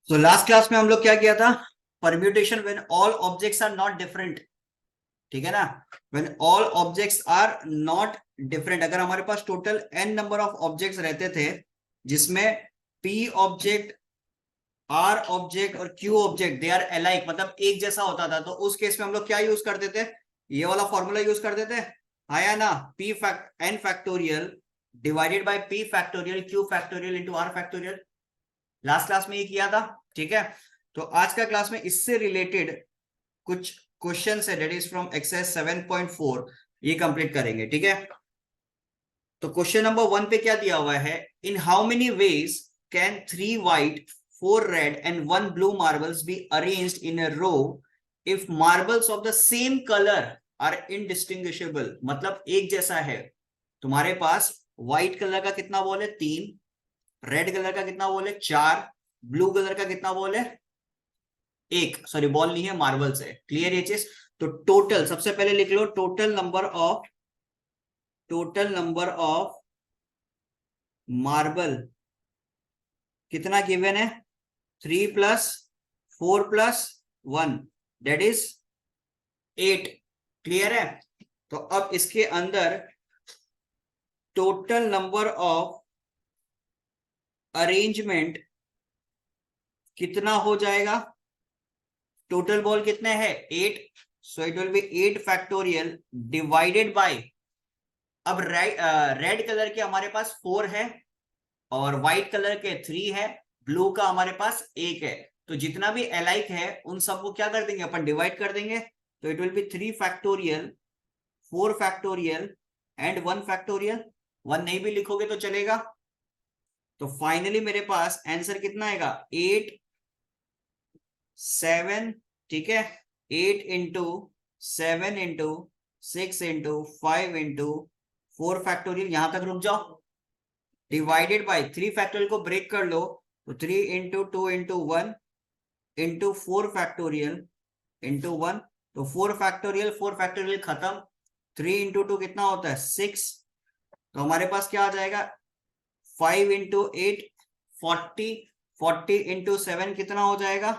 तो last class में हम लोग क्या किया था? Permutation when all objects are not different, ठीक है ना? When all objects are not different, अगर हमारे पास total n number of objects रहते थे जिसमें p ऑब्जेक्ट, r ऑब्जेक्ट और q object they are alike, मतलब एक जैसा होता था, तो उस केस में हम लोग क्या यूज करते थे? ये वाला फॉर्मूला यूज करते थे, हाँ या ना? p fact n factorial divided bye p factorial q factorial into r factorial. Last class में ये किया था, ठीक है? तो आज का क्लास में इससे रिलेटेड कुछ क्वेश्चन है, डेट इज फ्रॉम एक्सरसाइज 7.4, ये कंप्लीट करेंगे, ठीक है? तो क्वेश्चन नंबर 1 पे क्या दिया हुआ है? In how many ways can 3 white 4 red and 1 blue marbles be arranged in a row if marbles of the same colour are indistinguishable. मतलब एक जैसा है, तुम्हारे पास व्हाइट कलर का कितना बॉल है? 3, रेड कलर का कितना बॉल है? 4, ब्लू कलर का कितना बॉल है? 1, सॉरी बॉल नहीं है, मार्बल्स है। क्लियर ये चीज? तो टोटल सबसे पहले लिख लो, टोटल नंबर ऑफ मार्बल कितना गिवन है? 3 plus 4 plus 1, that is 8। Clear है? तो अब इसके अंदर टोटल नंबर ऑफ अरेंजमेंट कितना हो जाएगा? टोटल बॉल कितने हैं? 8, so it will be 8 factorial divided bye, अब रेड कलर के हमारे पास 4 है और व्हाइट कलर के 3 है, ब्लू का हमारे पास 1 है, तो जितना भी एलाइक है उन सबको क्या कर देंगे अपन? डिवाइड कर देंगे। तो it will be 3 factorial, 4 factorial and 1 factorial. 1 नहीं भी लिखोगे तो चलेगा। तो फाइनली मेरे पास आंसर कितना आएगा? 8 7, ठीक है, 8 into 7 into 6 into 5 into 4 factorial, यहां तक रुक जाओ, डिवाइडेड बाय 3 फैक्टोरियल को ब्रेक कर लो, तो 3 into 2 into 1 into 4 factorial into 1, तो 4 फैक्टोरियल खत्म। 3 इंटू 2 कितना होता है? 6, तो हमारे पास क्या आ जाएगा? 5 इंटू 8 40, 40 इंटू 7 कितना हो जाएगा?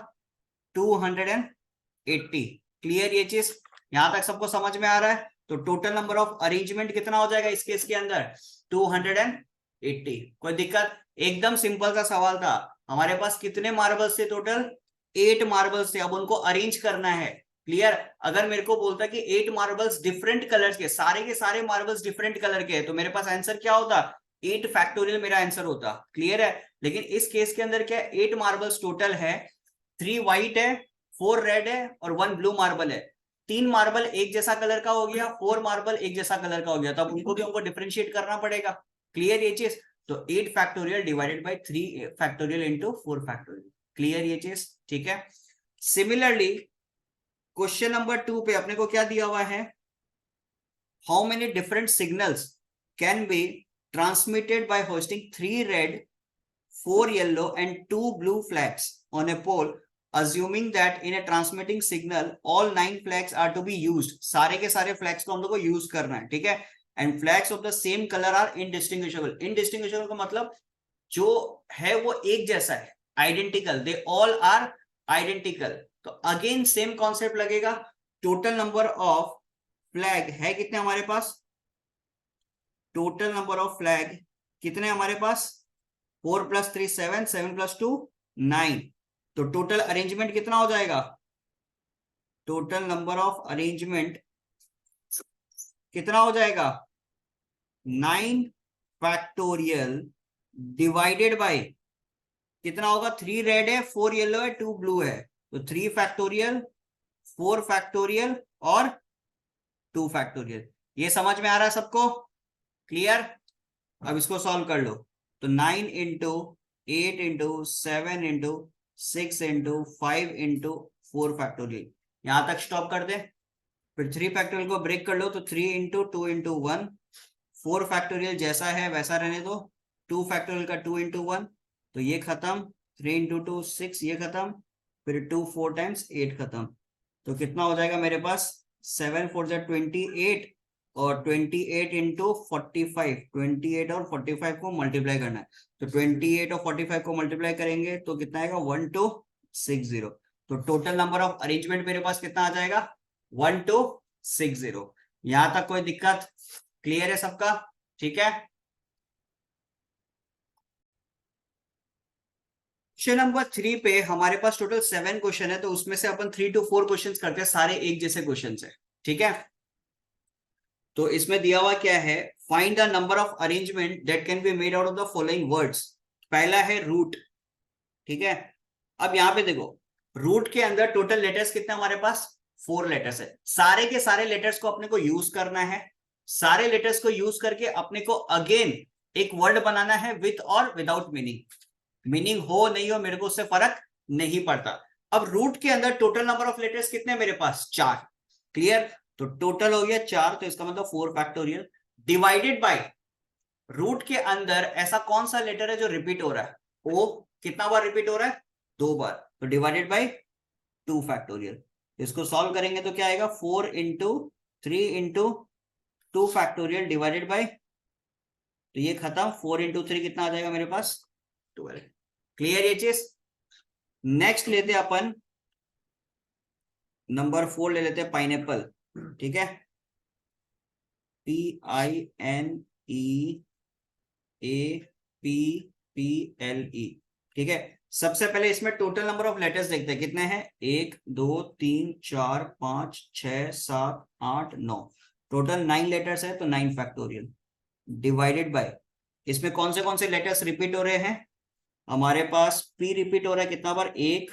280। क्लियर ये चीज? यहां तक सबको समझ में आ रहा है? तो टोटल नंबर ऑफ अरेंजमेंट कितना हो जाएगा इस केस के अंदर? 280। कोई दिक्कत? एकदम सिंपल सा सवाल था। हमारे पास कितने मार्बल्स थे? टोटल 8 मार्बल्स थे, अब उनको अरेंज करना है। क्लियर? अगर मेरे को बोलता कि 8 मार्बल्स डिफरेंट कलर्स के सारे मार्बल्स डिफरेंट कलर के, तो मेरे पास आंसर क्या होता? 8 फैक्टोरियल मेरा आंसर होता। क्लियर है? लेकिन इस केस के अंदर क्या? 8 मार्बल्स टोटल है, 3 व्हाइट है, 4 रेड है और 1 ब्लू मार्बल है। 3 मार्बल एक जैसा कलर का हो गया, 4 मार्बल एक जैसा कलर का हो गया, तो अब उनको भी हमको डिफरेंशिएट करना पड़ेगा। क्लियर ये चीज? तो 8 factorial divided bye 3 factorial into 4 factorial. Clear ये चीज? ठीक है। सिमिलरली क्वेश्चन नंबर 2 पे अपने को क्या दिया हुआ है? How many different signals can be transmitted by hosting 3 red 4 yellow and 2 blue flags on a pole, assuming that in a transmitting signal all 9 flags are to be used। सारे के सारे flags को हम लोग को यूज करना है, ठीक है? and flags of the same color are indistinguishable। indistinguishable का मतलब जो है वो एक जैसा है, identical, they all are identical। तो अगेन सेम कॉन्सेप्ट लगेगा। टोटल नंबर ऑफ फ्लैग है कितने हमारे पास? टोटल नंबर ऑफ फ्लैग कितने हमारे पास? 4 प्लस 3 7, 7 प्लस 2 9, तो टोटल अरेंजमेंट कितना हो जाएगा? टोटल नंबर ऑफ अरेंजमेंट कितना हो जाएगा? 9 फैक्टोरियल डिवाइडेड बाय कितना होगा? 3 रेड है, 4 येलो है, 2 ब्लू है, तो 3 फैक्टोरियल, 4 फैक्टोरियल और 2 फैक्टोरियल। ये समझ में आ रहा है सबको? क्लियर? अब इसको सॉल्व कर लो। तो 9 into 8 into 7 into 6 into 5 into 4 factorial, यहां तक स्टॉप कर दे। फिर 3 फैक्टोरियल को ब्रेक कर लो, तो 3 इंटू 2 इंटू 1, 4 फैक्टोरियल जैसा है वैसा रहने दो, 2 फैक्टोरियल का 2 इंटू 1, तो ये खत्म, 3 इंटू 2 6, ये खत्म, फिर 2 4 टाइम्स 8 खत्म, तो कितना हो जाएगा मेरे पास? 7 4 28, और 28 इंटू 45, 28 और 45 को मल्टीप्लाई करना है। तो 28 और 45 को मल्टीप्लाई करेंगे तो कितना आएगा 1260। तो टोटल नंबर ऑफ अरेंजमेंट मेरे पास कितना आ जाएगा 1260। यहां तक कोई दिक्कत? क्लियर है सबका? ठीक है। क्वेश्चन नंबर 3 पे हमारे पास टोटल 7 क्वेश्चन है, तो उसमें से अपन 3 to 4 क्वेश्चन करते हैं, सारे एक जैसे क्वेश्चन है। ठीक है। तो इसमें दिया हुआ क्या है, find the number of arrangement that can be made out of the following words. पहला है रूट। ठीक है। अब यहां पे देखो, रूट के अंदर टोटल लेटर्स कितने हमारे पास 4 लेटर्स है। सारे के सारे लेटर्स को अपने को यूज करना है। सारे लेटर्स को यूज करके अपने को अगेन एक वर्ड बनाना है विथ और विदाउट मीनिंग। मीनिंग हो नहीं हो मेरे को उससे फर्क नहीं पड़ता। अब रूट के अंदर टोटल नंबर ऑफ लेटर्स कितने मेरे पास 4। क्लियर। तो टोटल हो गया 4, तो इसका मतलब 4 फैक्टोरियल डिवाइडेड बाय रूट के अंदर ऐसा कौन सा लेटर है जो रिपीट हो रहा है। ओ कितना बार रिपीट हो रहा है 2 बार, तो डिवाइडेड बाय 2 फैक्टोरियल। इसको सॉल्व करेंगे तो क्या आएगा 4 into 3 into 2 factorial divided bye, तो ये खत्म। 4 इंटू 3 कितना आ जाएगा मेरे पास 12। क्लियर ये चीज। नेक्स्ट लेते अपन नंबर 4 ले लेते हैं पाइनएप्पल। ठीक है। PINEAPPLE। ठीक है। सबसे पहले इसमें टोटल नंबर ऑफ लेटर्स देखते हैं कितने हैं 1 2 3 4 5 6 7 8 9। टोटल 9 लेटर्स है, तो 9 फैक्टोरियल डिवाइडेड बाय, इसमें कौन से लेटर्स रिपीट हो रहे हैं हमारे पास। P रिपीट हो रहा है कितना बार 1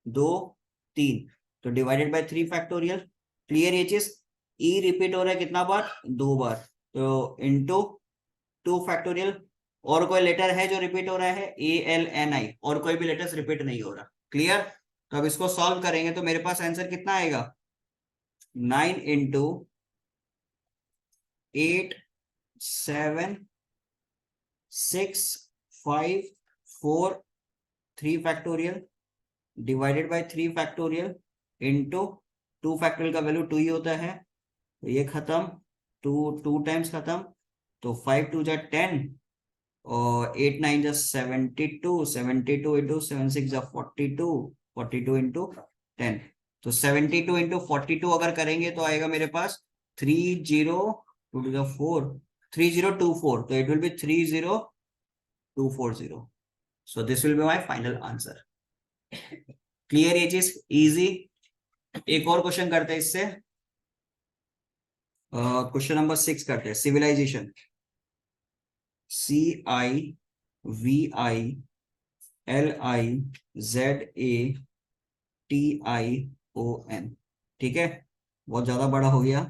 2 3, तो डिवाइडेड बाय 3 फैक्टोरियल। क्लियर ये चीज। E रिपीट हो रहा है कितना बार 2 बार, तो इंटू 2 फैक्टोरियल। और कोई लेटर है जो रिपीट हो रहा है ALNI, और कोई भी लेटर्स रिपीट नहीं हो रहा। क्लियर। तो अब इसको सॉल्व करेंगे तो मेरे पास आंसर कितना आएगा 9 into 8 7 6 5 4 3 factorial divided bye 3 factorial into 2 factorial का वैल्यू 2 ही होता है, तो ये खत्म। 2 टाइम्स खत्म, तो 5 2 जा 10 और 8 9 जा 72, 72 इंटू 7 6 जा 42, 42 इंटू 10, तो 72 इंटू 42 अगर करेंगे तो आएगा मेरे पास 30 2 जा 4 3024, तो it will be 30240। So this will be my final answer. Clear ये चीज इजी। एक और क्वेश्चन करते हैं इससे। क्वेश्चन नंबर 6 करते हैं सिविलाइजेशन। CIVILIZATION। ठीक है। बहुत ज्यादा बड़ा हो गया।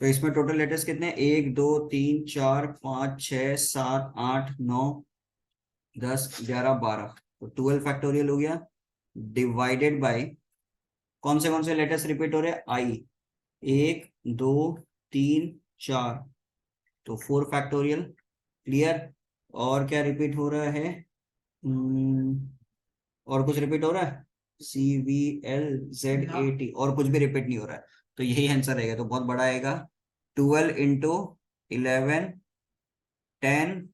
तो इसमें टोटल लेटर्स कितने 1 2 3 4 5 6 7 8 9 10 11 12, तो 12 फैक्टोरियल हो गया डिवाइडेड बाय कौन से लेटर्स रिपीट हो रहे हैं I 1 2 3 4, तो 4 फैक्टोरियल। क्लियर। और क्या रिपीट हो रहा है और कुछ रिपीट हो रहा है CVLZAT, और कुछ भी रिपीट नहीं हो रहा है, तो यही आंसर रहेगा। तो बहुत बड़ा आएगा 12 into 11 10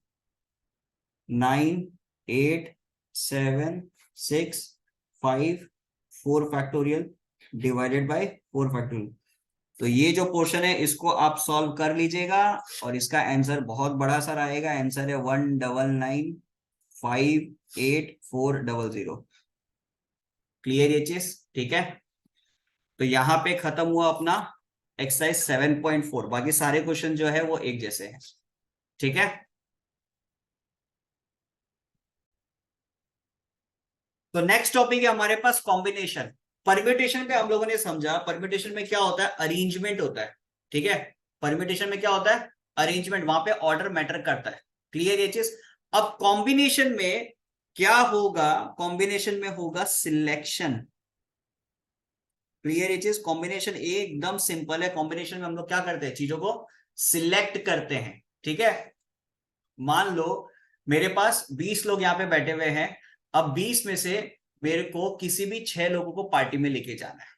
9 8 7 6 5 4 factorial divided bye 4 factorial. तो ये जो पोर्शन है इसको आप सॉल्व कर लीजिएगा और इसका आंसर बहुत बड़ा सा आएगा। आंसर है 1995840। क्लियर ये चीज। ठीक है। तो यहां पे खत्म हुआ अपना एक्सरसाइज 7.4। बाकी सारे क्वेश्चन जो है वो एक जैसे हैं। ठीक है। तो नेक्स्ट टॉपिक है हमारे पास कॉम्बिनेशन। परम्यूटेशन पे हम लोगों ने समझा, परम्यूटेशन में क्या होता है अरेंजमेंट होता है। ठीक है। परम्यूटेशन में क्या होता है अरेंजमेंट, वहां पे ऑर्डर मैटर करता है। क्लियर ये चीज। अब कॉम्बिनेशन में क्या होगा, कॉम्बिनेशन में होगा सिलेक्शन। क्लियर ये चीज। कॉम्बिनेशन एकदम सिंपल है। कॉम्बिनेशन में हम लोग क्या करते हैं चीजों को सिलेक्ट करते हैं। ठीक है। मान लो मेरे पास 20 लोग यहाँ पे बैठे हुए हैं। अब 20 में से मेरे को किसी भी 6 लोगों को पार्टी में लेके जाना है।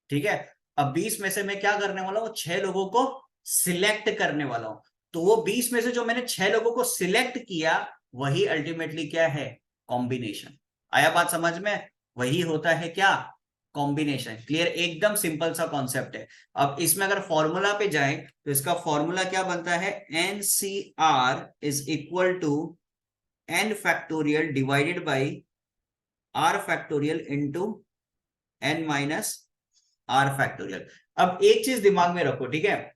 ठीक है। अब 20 में से मैं क्या करने वाला हूं 6 लोगों को सिलेक्ट करने वाला हूं। तो वो 20 में से जो मैंने 6 लोगों को सिलेक्ट किया वही अल्टीमेटली क्या है, कॉम्बिनेशन। आया बात समझ में? वही होता है क्या, कॉम्बिनेशन। क्लियर? एकदम सिंपल सा कॉन्सेप्ट है। अब इसमें अगर फॉर्मूला पे जाए तो इसका फॉर्मूला क्या बनता है, NCR is equal to n factorial divided by r factorial into n minus r factorial. अब एक चीज दिमाग में रखो, ठीक है,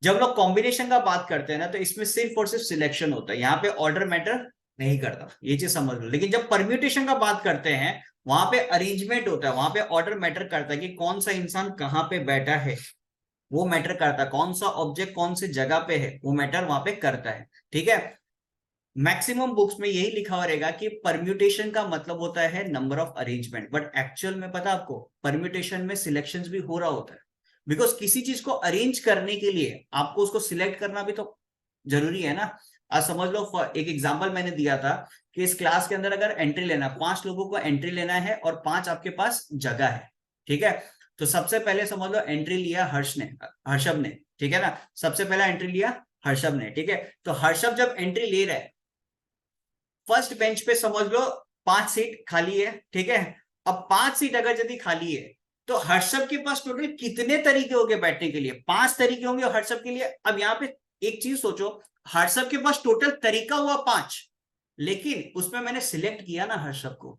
जब लोग कॉम्बिनेशन का बात करते हैं ना तो इसमें सिर्फ और सिर्फ सिलेक्शन होता है, यहाँ पे ऑर्डर मैटर नहीं करता, ये चीज समझ लो। लेकिन जब परम्यूटेशन का बात करते हैं वहां पे अरेंजमेंट होता है, वहां पे ऑर्डर मैटर करता है कि कौन सा इंसान कहाँ पे बैठा है, वो मैटर करता है, कौन सा ऑब्जेक्ट कौन सी जगह पे है वो मैटर वहां पे करता है। ठीक है, मैक्सिमम बुक्स में यही लिखा हुआ रहेगा कि परम्यूटेशन का मतलब होता है number of arrangement, but actual में पता आपको परम्यूटेशन में सिलेक्शंस भी हो रहा होता है। बिकॉज किसी चीज को अरेंज करने के लिए आपको उसको सिलेक्ट करना भी तो जरूरी है ना। आज समझ लो, एक एग्जांपल मैंने दिया था कि इस क्लास के अंदर अगर एंट्री लेना, 5 लोगों को एंट्री लेना है और 5 आपके पास जगह है, ठीक है, तो सबसे पहले समझ लो एंट्री लिया हर्षभ ने, ठीक है ना, सबसे पहला एंट्री लिया हर्षभ ने, ठीक है। तो हर्षभ जब एंट्री ले रहा है, फर्स्ट बेंच पे समझ लो 5 सीट खाली है, ठीक है। अब 5 सीट अगर यदि खाली है तो हर्षभ के पास टोटल कितने तरीके होंगे बैठने के लिए, 5 तरीके होंगे हर्षभ के लिए। अब यहाँ पे एक चीज सोचो, हर्षभ के पास टोटल तरीका हुआ 5, लेकिन उसमें मैंने सिलेक्ट किया ना हर्षभ को,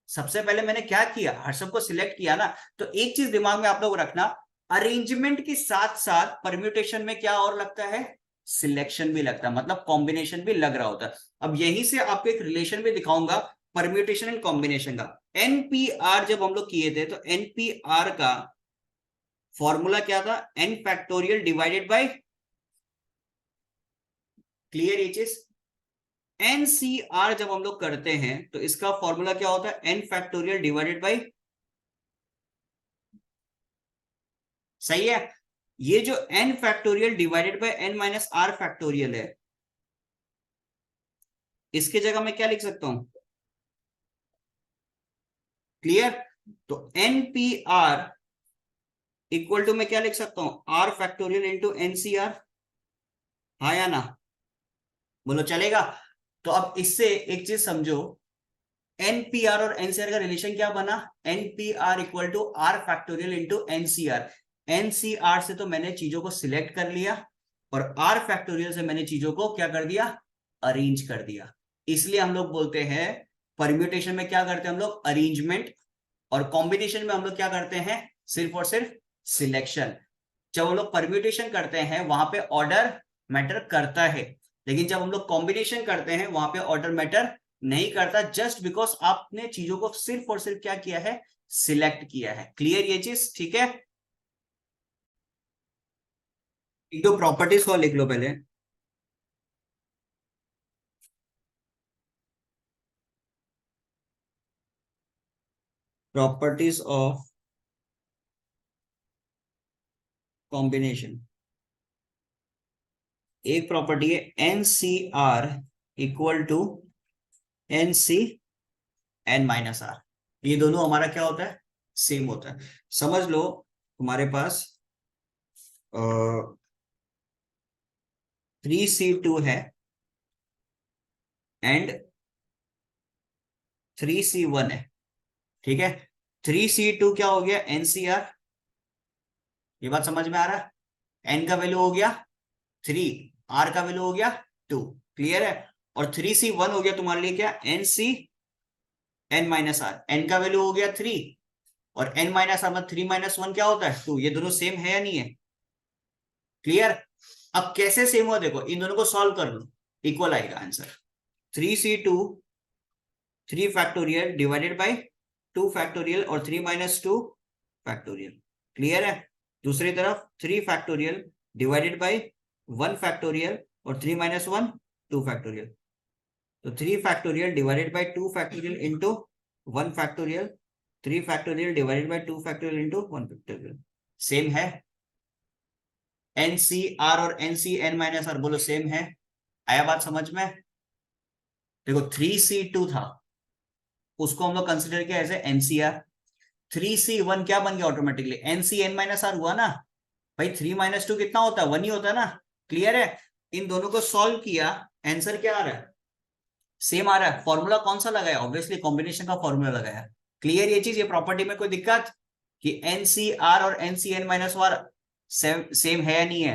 सबसे पहले मैंने क्या किया, हर्षभ को सिलेक्ट किया ना। तो एक चीज दिमाग में आप लोग रखना, अरेंजमेंट के साथ साथ परम्यूटेशन में क्या और लगता है, सिलेक्शन भी लगता है, मतलब कॉम्बिनेशन भी लग रहा होता है। अब यहीं से आपको एक रिलेशन भी दिखाऊंगा परम्यूटेशन एंड कॉम्बिनेशन का। एनपीआर जब हम लोग किए थे तो एनपीआर का फॉर्मूला क्या था, N factorial divided by, clear ये चीज, एनसीआर जब हम लोग करते हैं तो इसका फॉर्मूला क्या होता है, एन फैक्टोरियल डिवाइडेड बाय, सही है। ये जो n factorial divided by n minus R factorial है, इसके जगह मैं क्या लिख सकता हूं, क्लियर। तो npr इक्वल टू मैं क्या लिख सकता हूं, r फैक्टोरियल इंटू एनसीआर, हाँ या ना, बोलो चलेगा। तो अब इससे एक चीज समझो, एनपीआर और एनसीआर का रिलेशन क्या बना, NPR equal to R factorial into NCR. NCR से तो मैंने चीजों को सिलेक्ट कर लिया और आर फैक्टोरियल से मैंने चीजों को क्या कर दिया, अरेंज कर दिया। इसलिए हम लोग बोलते हैं परम्यूटेशन में क्या करते हैं हम लोग, अरेंजमेंट, और कॉम्बिनेशन में हम लोग क्या करते हैं, सिर्फ और सिर्फ सिलेक्शन। जब हम लोग परम्यूटेशन करते हैं वहां पे ऑर्डर मैटर करता है, लेकिन जब हम लोग कॉम्बिनेशन करते हैं वहां पे ऑर्डर मैटर नहीं करता, जस्ट बिकॉज आपने चीजों को सिर्फ और सिर्फ क्या किया है, सिलेक्ट किया है। क्लियर ये चीज, ठीक है। एक दो प्रॉपर्टीज को लिख लो पहले। प्रॉपर्टीज ऑफ कॉम्बिनेशन, एक प्रॉपर्टी है NCR equal to NC N minus R, ये दोनों हमारा क्या होता है, सेम होता है। समझ लो तुम्हारे पास 3C2 है एंड 3C1 है, ठीक है। 3C2 क्या हो गया, एनसीआर, ये बात समझ में आ रहा है, एन का वैल्यू हो गया 3, आर का वैल्यू हो गया 2, क्लियर है। और 3C1 हो गया तुम्हारे लिए क्या, NC N minus R, N का वैल्यू हो गया 3 और एन माइनस आर, मतलब 3 माइनस 1 क्या होता है 2, ये दोनों सेम है या नहीं है, क्लियर। अब कैसे सेम हुआ देखो, इन दोनों को सॉल्व कर लो, इक्वल आएगा answer. 3C2 3 factorial divided by 2 factorial और 3 माइनस 2 फैक्टोरियल, क्लियर है। दूसरी तरफ 3 फैक्टोरियल डिवाइडेड बाई 1 फैक्टोरियल और 3 माइनस 1 2 फैक्टोरियल, तो 3 factorial divided by 2 factorial into 1 factorial, 3 factorial divided by 2 factorial into 1 factorial, same है। एनसीआर और एनसीएन माइनस आर बोलो same है, आया बात समझ में। देखो 3C2 था, उसको हम लोग कंसिडर किया एज ए एनसीआर, 3C1 क्या बन गया ऑटोमेटिकली, एनसीएन माइनस आर हुआ ना, भाई 3 - 2 कितना होता है, 1 ही होता है ना। क्लियर है। इन दोनों को सॉल्व किया, आंसर क्या आ रहा है, सेम आ रहा है। फॉर्मूला कौन सा लगाया, ऑब्वियसली कॉम्बिनेशन का फॉर्मूला लगाया। क्लियर ये चीज, ये प्रॉपर्टी में कोई दिक्कत कि एनसीआर और एनसीएन माइनस वार सेम है या नहीं है।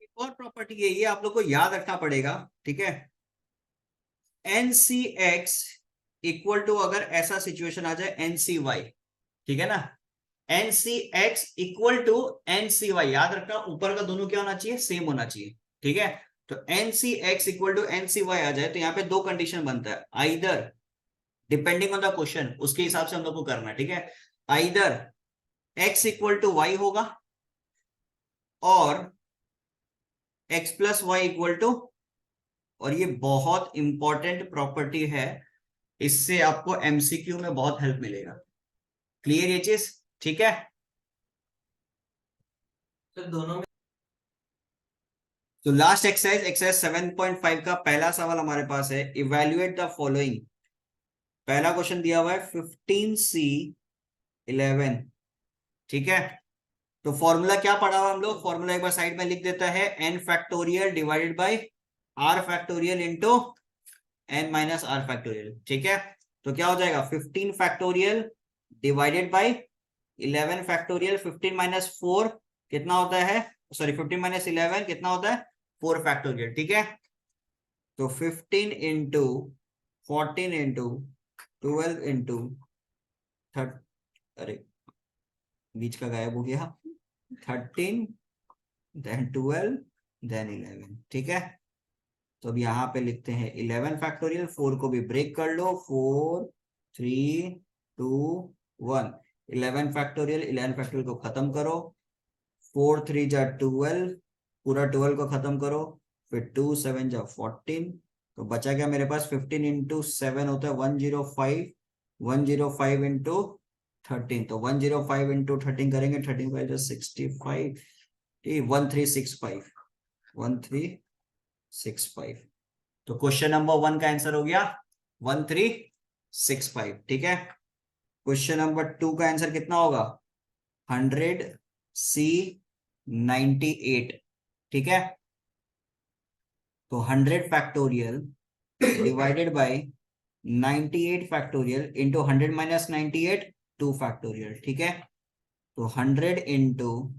एक और प्रॉपर्टी है, ये आप लोग को याद रखना पड़ेगा, ठीक है। एनसीएक्स इक्वल टू, अगर ऐसा सिचुएशन आ जाए एनसीवाई, ठीक है ना, एनसीएक्स इक्वल टू एनसीवाई, याद रखना ऊपर का दोनों क्या होना चाहिए, सेम होना चाहिए, ठीक है। तो एनसीएक्स इक्वल टू एनसीवाई आ जाए तो यहाँ पे दो कंडीशन बनता है, either depending on the question, उसके हिसाब से हम लोग को करना है, ठीक है। Either x equal to Y होगा और x plus Y equal to, और ये बहुत इंपॉर्टेंट प्रॉपर्टी है, इससे आपको एमसीक्यू में बहुत हेल्प मिलेगा। क्लियर ये चीज, ठीक है। तो दोनों, तो लास्ट एक्सरसाइज, एक्सरसाइज 7.5 का पहला सवाल हमारे पास है, इवेल्युएट द फॉलोइंग। पहला क्वेश्चन दिया हुआ है 15C11, ठीक है। तो फॉर्मूला क्या पढ़ा हुआ हम लोग, फॉर्मूला एक बार साइड में लिख देता है, n factorial divided by r factorial into n minus r factorial, ठीक है। तो क्या हो जाएगा 15 factorial divided bye 11 factorial, 15 minus 4 कितना होता है, सॉरी 15 माइनस 11 कितना होता है 4 फैक्टोरियल, ठीक है। तो 15 इंटू 14 इंटू 12 इंटू 30, अरे बीच का गायब हो गया, 13 देन 12 देन 11, ठीक है। तो अब यहाँ पे लिखते हैं 11 फैक्टोरियल, 4 को भी ब्रेक कर लो, 4 3 2 1, 11 फैक्टोरियल, 11 फैक्टोरियल को खत्म करो, 4 3 जा 12, पूरा 12 को खत्म करो, फिर 2 7 जा 14, तो बचा क्या मेरे पास 15 इंटू 7 होता है 105, 105 इंटू 13, तो 105 इंटू 13 करेंगे, 13 5 65, 1365, 1365। तो क्वेश्चन नंबर 1 का आंसर हो गया 1365, ठीक है। क्वेश्चन नंबर 2 का आंसर कितना होगा 100C98, ठीक है। तो 100 factorial divided bye 98 factorial into 100 minus 98 2 factorial, ठीक है। तो 100 into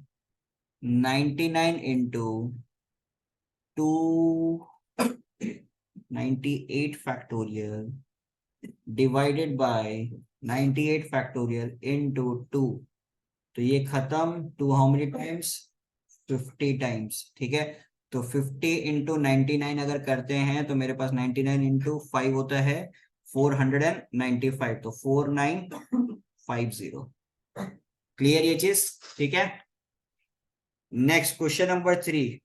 99 into 298 factorial divided bye 98 factorial into 2, तो ये खत्म, 2 हाउ मेनी टाइम्स 50 टाइम्स, ठीक है। तो 50 इंटू 99 अगर करते हैं तो मेरे पास 99 इंटू 5 होता है 495, तो 4950। क्लियर ये चीज, ठीक है। नेक्स्ट क्वेश्चन नंबर 3,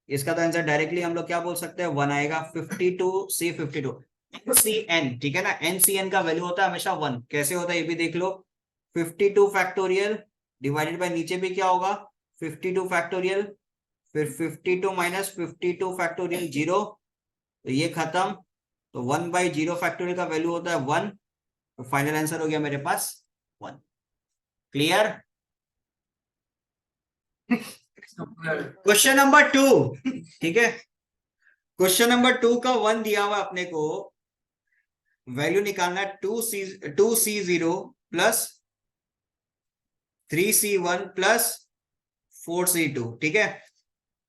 इसका तो आंसर डायरेक्टली हम लोग क्या बोल सकते हैं 1 आएगा, 52C52 NCN, ठीक है ना। NCN का वैल्यू होता है हमेशा 1, कैसे होता है ये भी देख लो, 52 फैक्टोरियल डिवाइडेड बाय नीचे भी क्या होगा 52 फैक्टोरियल, फिर 52 माइनस 52 फैक्टोरियल 0, तो ये खत्म, तो 1 बाई 0 फैक्टोरियल का वैल्यू होता है 1, तो फाइनल आंसर हो गया मेरे पास 1। क्लियर। क्वेश्चन नंबर 2, ठीक है। क्वेश्चन नंबर 2 का 1 दिया हुआ अपने को, वैल्यू निकालना है 2C0 plus 3C1 plus 4C2, ठीक है।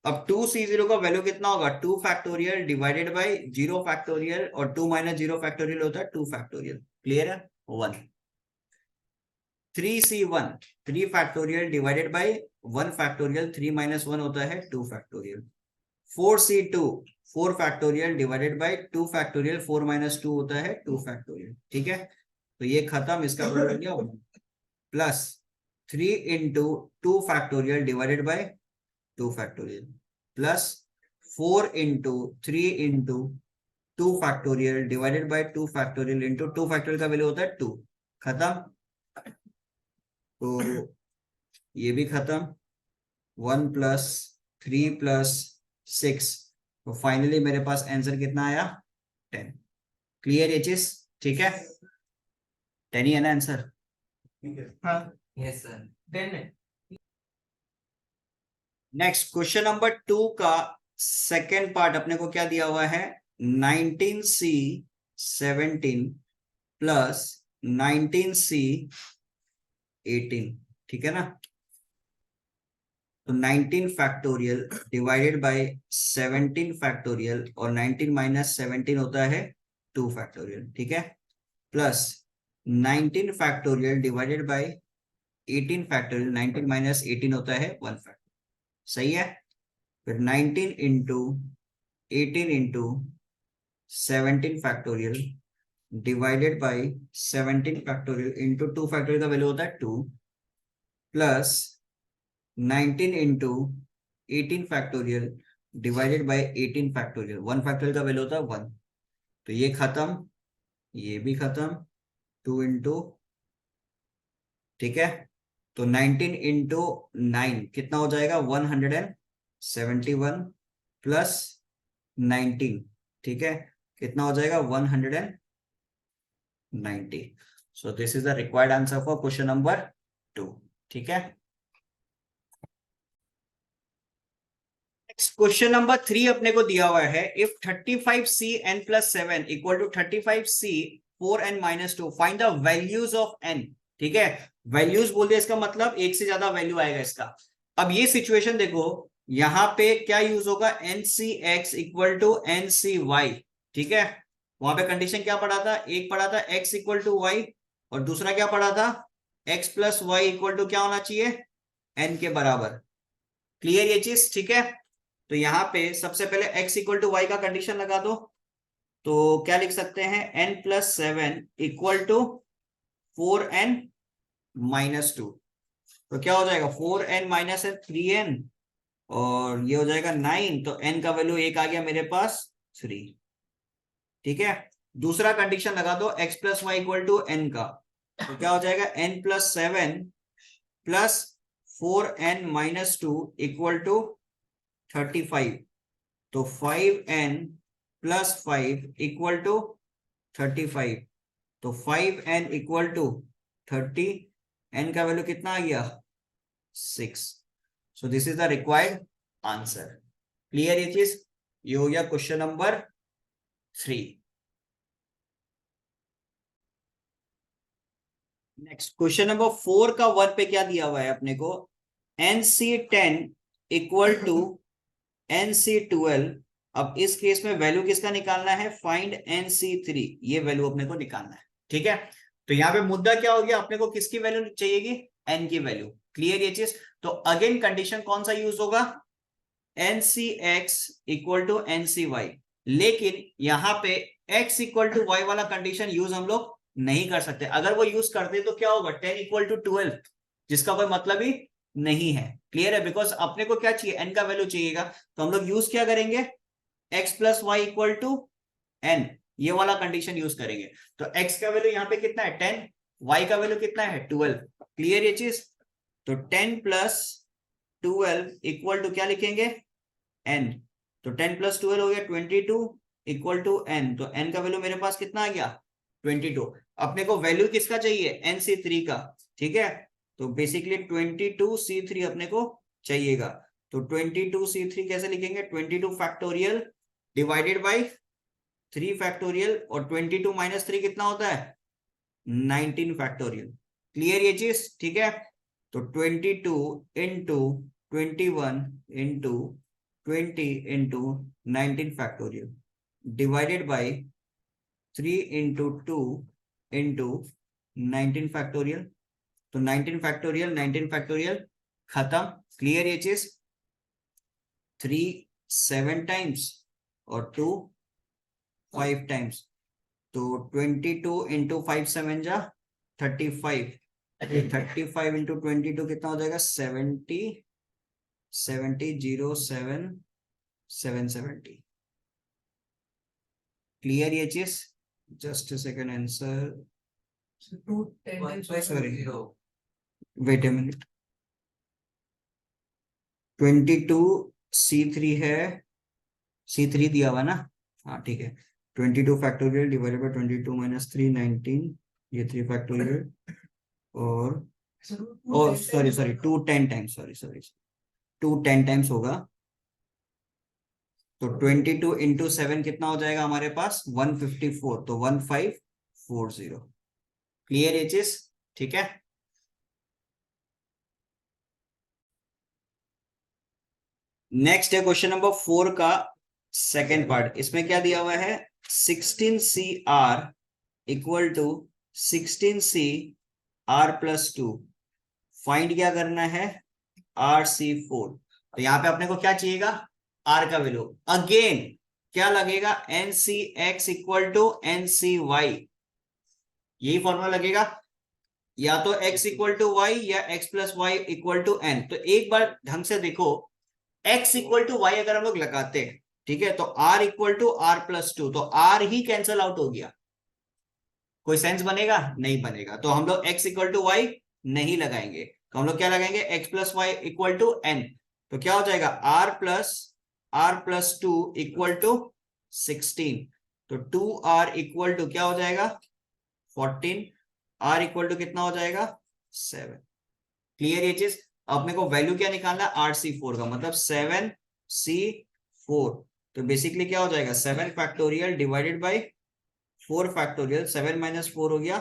अब 2C0 का वैल्यू कितना होगा 2 फैक्टोरियल डिवाइडेड बाय 0 फैक्टोरियल, और 2 माइनस 0 फैक्टोरियल होता है 2 फैक्टोरियल, क्लियर है 1। 3C1 3 factorial divided bye 1 factorial, 3 minus 1 होता है 2 factorial. 4C2 4 factorial divided bye 2 factorial, 4 minus 2 होता है 2 फैक्टोरियल, ठीक है। तो ये खत्म, इसका वैल्यू हो गया 1 plus 3 into 2 factorial divided bye 2 factorial plus 4 into 3 into 2 factorial divided bye 2 factorial into 2 factorial का वैल्यू होता है 2, खत्म। तो ये भी खत्म, 1 प्लस 3 प्लस 6, तो फाइनली मेरे पास आंसर कितना आया 10। क्लियर ये चीज, ठीक है, 10 ही है ना आंसर। हाँ yes sir. 10 next question number 2 का सेकेंड पार्ट अपने को क्या दिया हुआ है, 19C 17 प्लस 19C 18, ठीक है ना। तो 19 फैक्टोरियल डिवाइडेड बाय 17 फैक्टोरियल, और 19 माइनस 17 होता है 2 फैक्टोरियल, ठीक है, plus 19 factorial divided bye 18 factorial, 19 minus 18 होता है 1 फैक्टोरियल, सही है। फिर 19 into 18 into 17 factorial divided bye 17 factorial into 2 factorial का वैल्यू होता है 2, plus 19 into 18 factorial divided bye 18 factorial, 1 factorial का वैल्यू होता है 1। तो ये खत्म, ये भी खत्म, 2 इंटू, ठीक है। तो 19 इंटू 9 कितना हो जाएगा, 171 प्लस 19, ठीक है, कितना हो जाएगा 190। सो this is the required answer for question number 2, ठीक है। क्वेश्चन नंबर 3 अपने को दिया हुआ है, if 35C n plus 7 equal to 35C 4n minus 2 find the values of n, ठीक है। वैल्यूज बोल दिया, इसका मतलब एक से ज्यादा वैल्यू आएगा इसका। अब ये सिचुएशन देखो, यहां पे क्या यूज होगा, NCX इक्वल टू NCY, ठीक है। वहां पे कंडीशन क्या पढ़ा था, एक पढ़ा था x इक्वल टू वाई, और दूसरा क्या पढ़ा था, x plus Y equal to क्या होना चाहिए, n के बराबर। क्लियर ये चीज, ठीक है। तो यहाँ पे सबसे पहले x इक्वल टू वाई का कंडीशन लगा दो, तो क्या लिख सकते हैं, n plus 7 equal to 4n minus 2। तो क्या हो जाएगा, 4n माइनस 3n, और ये हो जाएगा 9, तो n का वैल्यू एक आ गया मेरे पास 3, ठीक है। दूसरा कंडीशन लगा दो x plus Y equal to n का, तो क्या हो जाएगा, n plus 7 plus 4n minus 2 equal to 35। तो 5n प्लस 5 इक्वल टू 35, तो 5n इक्वल टू 30, n का वैल्यू कितना आ गया, 6। सो this is the required answer. Clear ये चीज, ये हो गया question number 3। Next question number 4 का 1 पे क्या दिया हुआ है अपने को, NC10 इक्वल टू NC12। अब इस केस में वैल्यू किसका निकालना है, फाइंड NC3, ये वैल्यू अपने को निकालना है, ठीक है। तो यहाँ पे मुद्दा क्या हो गया, अपने को किसकी वैल्यू चाहिएगी, n की वैल्यू। क्लियर ये चीज, तो अगेन कंडीशन कौन सा यूज होगा, NCX इक्वल टू NCY, लेकिन यहाँ पे x इक्वल टू वाई वाला कंडीशन यूज हम लोग नहीं कर सकते। अगर वो यूज करते तो क्या होगा, 10 इक्वल टू 12, जिसका कोई मतलब ही नहीं है। क्लियर है, बिकॉज अपने को क्या चाहिए, n का वैल्यू चाहिएगा, तो हम लोग यूज क्या करेंगे, x plus Y equal to n, ये वाला कंडीशन यूज करेंगे। तो x का वैल्यू यहाँ पे कितना है 10, y का वैल्यू कितना है 12। क्लियर ये चीज, तो 10 प्लस 12 इक्वल टू क्या लिखेंगे, n। तो 10 प्लस 12 हो गया 22 इक्वल टू n, तो n का वैल्यू मेरे पास कितना आ गया 22। अपने को वैल्यू किसका चाहिए, NC3 का, ठीक है। तो बेसिकली 22C3 अपने को चाहिएगा। तो 22C3 कैसे लिखेंगे, 22 फैक्टोरियल डिवाइडेड बाई 3 फैक्टोरियल, और 22 माइनस 3 कितना होता है 19 फैक्टोरियल। क्लियर ये चीज, ठीक है। तो 22 into 21 into 20 into 19 factorial divided by 3 into 2 into 19 factorial. तो 19 फैक्टोरियल 19 फैक्टोरियल खत्म। क्लियर ये चीज, 3 7 टाइम्स और 2 5 टाइम्स, तो 22 इंटू 5 7 जा 35, 35 इंटू 22 कितना हो जाएगा 70, 70 0 7 770। क्लियर ये चीज, just second answer, sorry wait a minute, 22C3 है, C3 दिया हुआ ना, हाँ ठीक है। 22 फैक्टोरियल डिवाइडेड बाई 22 माइनस 3 19, ये 3 फैक्टोरियल, और oh sorry sorry 2 10 times, sorry 2 10 times होगा, तो 22 इंटू 7 कितना हो जाएगा हमारे पास 154, तो 1540। क्लियर ये चीज? ठीक है। नेक्स्ट है क्वेश्चन नंबर 4 का सेकेंड पार्ट। इसमें क्या दिया हुआ है, 16CR equal to 16CR+2। Find क्या करना है, RC4। तो यहाँ पे अपने को क्या चाहिएगा, R का वैल्यू। अगेन क्या लगेगा, NCX इक्वल टू NCY, यही फॉर्मूला लगेगा, या तो x इक्वल टू वाई या x plus Y equal to N. तो एक बार ढंग से देखो, x इक्वल टू वाई अगर हम लोग लगाते हैं, ठीक है, तो r इक्वल टू R+2, तो r ही कैंसल आउट हो गया, कोई सेंस बनेगा? नहीं बनेगा। तो हम लोग x इक्वल टू वाई नहीं लगाएंगे, तो हम लोग क्या लगाएंगे, x plus Y equal to N. तो क्या हो जाएगा, R+2 इक्वल टू 16, तो 2r इक्वल टू क्या हो जाएगा 14, r इक्वल टू कितना हो जाएगा 7। क्लियर ये चीज? अपने को वैल्यू क्या निकालना है, RC4 का, मतलब 7C4। तो बेसिकली क्या हो जाएगा, 7 factorial divided by 4 factorial, 7 minus 4 हो गया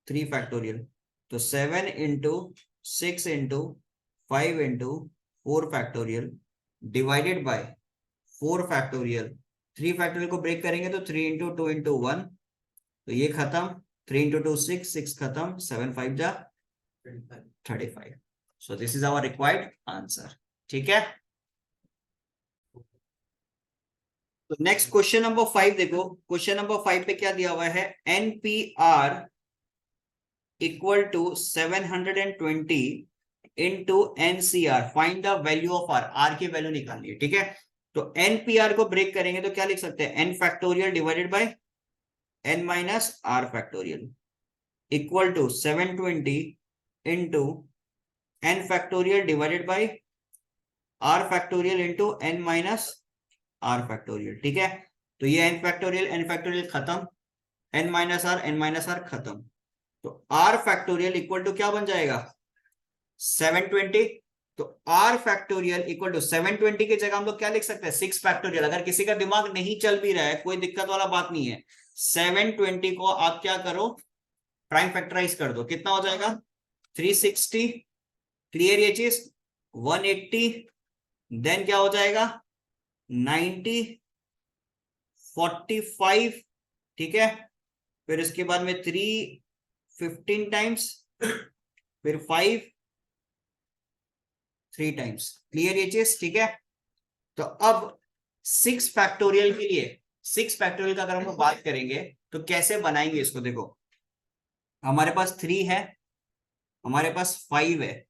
3 फैक्टोरियल, तो 7 into 6 into 5 into 4 factorial divided bye 4 factorial. 3 factorial को ब्रेक करेंगे तो 3 इंटू 2 इंटू 1, तो ये खत्म, 3 इंटू 2 6 खत्म, 7 5 जा 35। So this is our required answer. ठीक है, तो नेक्स्ट क्वेश्चन नंबर 5 देखो। क्वेश्चन नंबर 5 पे क्या दिया हुआ है, NPR equal to 720 into NCR, find the value of R। R की वैल्यू निकालनी है, ठीक है। तो NPR को ब्रेक करेंगे तो क्या लिख सकते हैं, n factorial divided by n minus R factorial equal to 720 into n factorial divided by R factorial into n minus R factorial. ठीक है, तो ये n फैक्टोरियल खत्म, n माइनस आर खत्म, तो R फैक्टोरियल इक्वल टू क्या बन जाएगा 720। तो R फैक्टोरियल इक्वल टू 720 की जगह हम लोग क्या लिख सकते हैं 6 फैक्टोरियल। अगर किसी का दिमाग नहीं चल भी रहा है, कोई दिक्कत वाला बात नहीं है, 720 को आप क्या करो, प्राइम फैक्टराइज कर दो, कितना हो जाएगा 360। क्लियर ये चीज, 180, देन क्या हो जाएगा 90, 45, ठीक है, फिर इसके बाद में 3 15 टाइम्स, फिर 5 3 टाइम्स। क्लियर ये चीज? ठीक है, तो अब 6 फैक्टोरियल के लिए, 6 फैक्टोरियल का अगर हम लोग बात करेंगे तो कैसे बनाएंगे इसको। देखो हमारे पास 3 है, हमारे पास 5 है,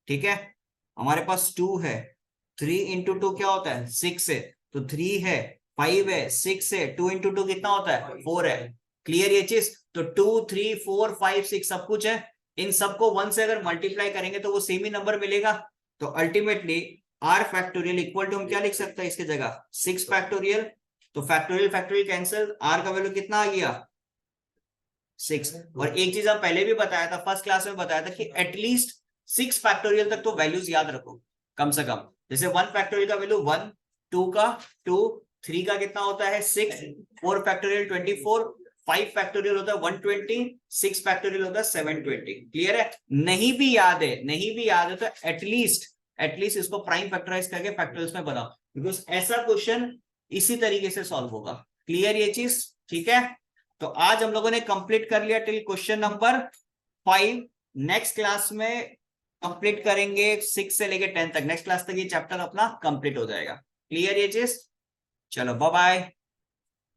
ठीक है, हमारे पास 2 है, 3 इंटू 2 क्या होता है 6 है, तो 3 है 5 है 6 है, 2 इंटू 2 कितना होता है 4 है। क्लियर ये चीज? तो 2 3 4 5 6 सब कुछ है, इन सबको 1 से अगर मल्टीप्लाई करेंगे तो वो सेम ही नंबर मिलेगा। तो ultimately R factorial equal to हम क्या लिख सकते हैं इसके जगह 6 फैक्टोरियल। तो फैक्टोरियल फैक्टोरियल कैंसिल, R का वैल्यू कितना आ गया 6। और एक चीज हम पहले भी बताया था, फर्स्ट क्लास में बताया था कि एटलीस्ट 6 फैक्टोरियल तक तो वैल्यूज याद रखो कम से कम। जैसे 1 फैक्टोरियल का वैल्यू 1, 2 का 2, 3 का कितना होता है 6, 4 फैक्टोरियल 24, 5 फैक्टोरियल होता है 120, 6 फैक्टोरियल होता है 720। क्लियर है? नहीं भी याद है तो एटलीस्ट इसको प्राइम फैक्टराइज करके फैक्टोरियल्स में बनाओ, बिकॉज ऐसा क्वेश्चन इसी तरीके से सॉल्व होगा। क्लियर ये चीज? ठीक है, तो आज हम लोगों ने कंप्लीट कर लिया till question number 5। Next class में कंप्लीट करेंगे 6 से लेके 10 तक, नेक्स्ट क्लास तक ये चैप्टर अपना कंप्लीट हो जाएगा। क्लियर ये चीज? चलो बाय बाय।